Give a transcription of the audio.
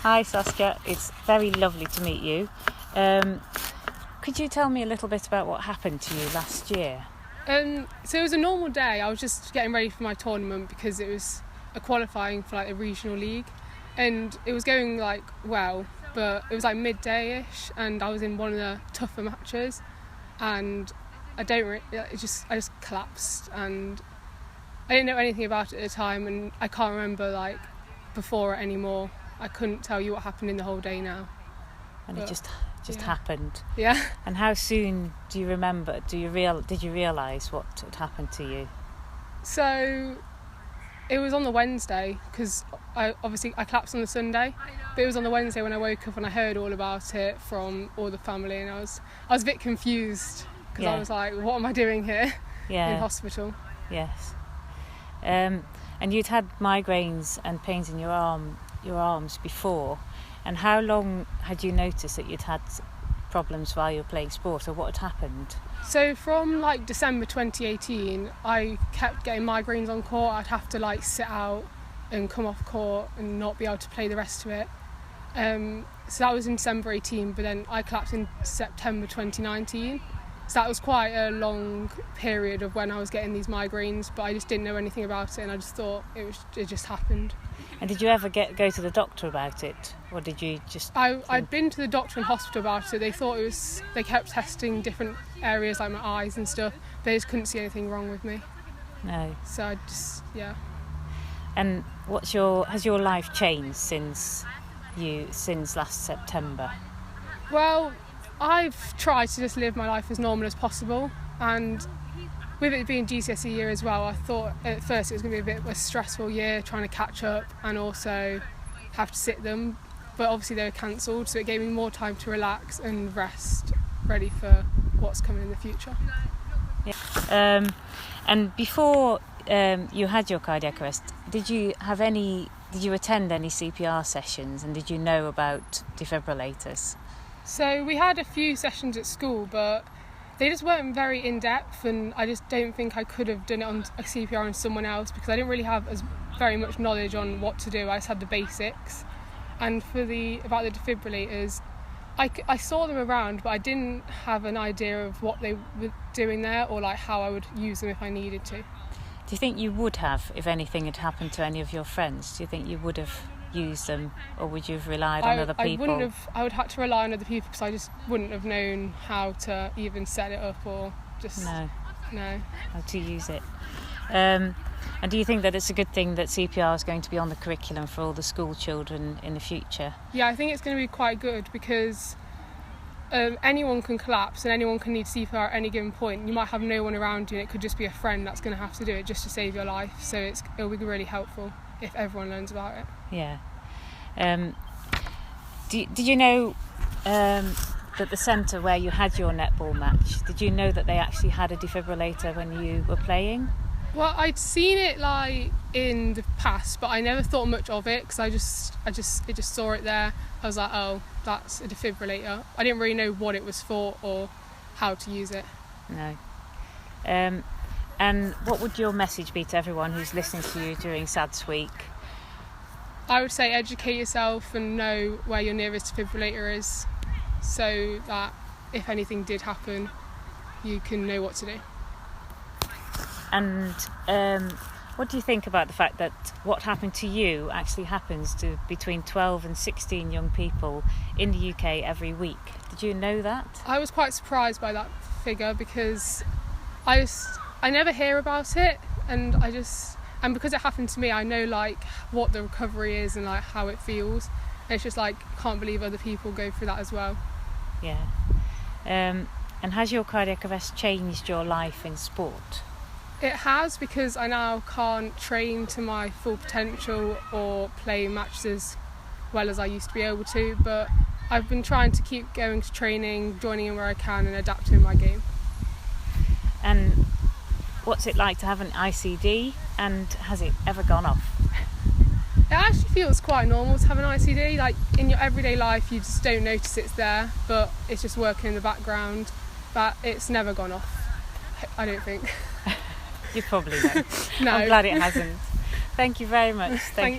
Hi Saskia, it's very lovely to meet you. Could you tell me a little bit about what happened to you last year? So it was a normal day. I was just getting ready for my tournament because it was a qualifying for like a regional league, and it was going like well, but it was like midday-ish, and I was in one of the tougher matches, and I just collapsed, and I didn't know anything about it at the time, and I can't remember like before it anymore. I couldn't tell you what happened in the whole day now. And it just yeah. happened. Yeah. And how soon do you remember? Did you realise what had happened to you? So it was on the Wednesday, because I collapsed on the Sunday, but it was on the Wednesday when I woke up and I heard all about it from all the family, and I was a bit confused because I was like, what am I doing here in hospital? Yes. And you'd had migraines and pains in your arms before, and how long had you noticed that you'd had problems while you were playing sport, or what had happened? So from like December 2018, I kept getting migraines on court. I'd have to like sit out and come off court and not be able to play the rest of it. So that was in December 18, but then I collapsed in September 2019. So that was quite a long period of when I was getting these migraines, but I just didn't know anything about it, and I just thought it just happened. And did you ever go to the doctor about it, or did you just... I'd been to the doctor and hospital about it. They thought they kept testing different areas like my eyes and stuff, but they just couldn't see anything wrong with me. No. So I just, yeah. And has your life changed since last September? Well, I've tried to just live my life as normal as possible, and with it being GCSE year as well, I thought at first it was going to be a bit of a stressful year trying to catch up and also have to sit them, but obviously they were cancelled, so it gave me more time to relax and rest, ready for what's coming in the future. Yeah. And before you had your cardiac arrest, did you attend any CPR sessions, and did you know about defibrillators? So we had a few sessions at school, but they just weren't very in-depth, and I just don't think I could have done it on a CPR on someone else because I didn't really have very much knowledge on what to do. I just had the basics. And about the defibrillators, I saw them around, but I didn't have an idea of what they were doing there, or like how I would use them if I needed to. Do you think you would have if anything had happened to any of your friends? Do you think you would have used them, or would you have relied on other people? I would have to rely on other people because I just wouldn't have known how to even set it up or just no how to use it. And do you think that it's a good thing that CPR is going to be on the curriculum for all the school children in the future? Yeah, I think it's going to be quite good because anyone can collapse and anyone can need CPR at any given point. You might have no one around you, and it could just be a friend that's going to have to do it just to save your life. So it'll be really helpful if everyone learns about it. Yeah. Did you know that the centre where you had your netball match, did you know that they actually had a defibrillator when you were playing? Well, I'd seen it like in the past, but I never thought much of it because I just saw it there. I was like, oh, that's a defibrillator. I didn't really know what it was for or how to use it. No. And what would your message be to everyone who's listening to you during SADS Week? I would say educate yourself and know where your nearest defibrillator is, so that if anything did happen, you can know what to do. And what do you think about the fact that what happened to you actually happens to between 12 and 16 young people in the UK every week? Did you know that? I was quite surprised by that figure because I never hear about it, and because it happened to me, I know like what the recovery is and like how it feels. And it's just like, can't believe other people go through that as well. Yeah. And has your cardiac arrest changed your life in sport? It has, because I now can't train to my full potential or play matches as well as I used to be able to, but I've been trying to keep going to training, joining in where I can and adapting my game. And what's it like to have an ICD, and has it ever gone off? It actually feels quite normal to have an ICD. Like in your everyday life you just don't notice it's there, but it's just working in the background, but it's never gone off, I don't think. You probably don't. No. I'm glad it hasn't. Thank you very much. Thank you very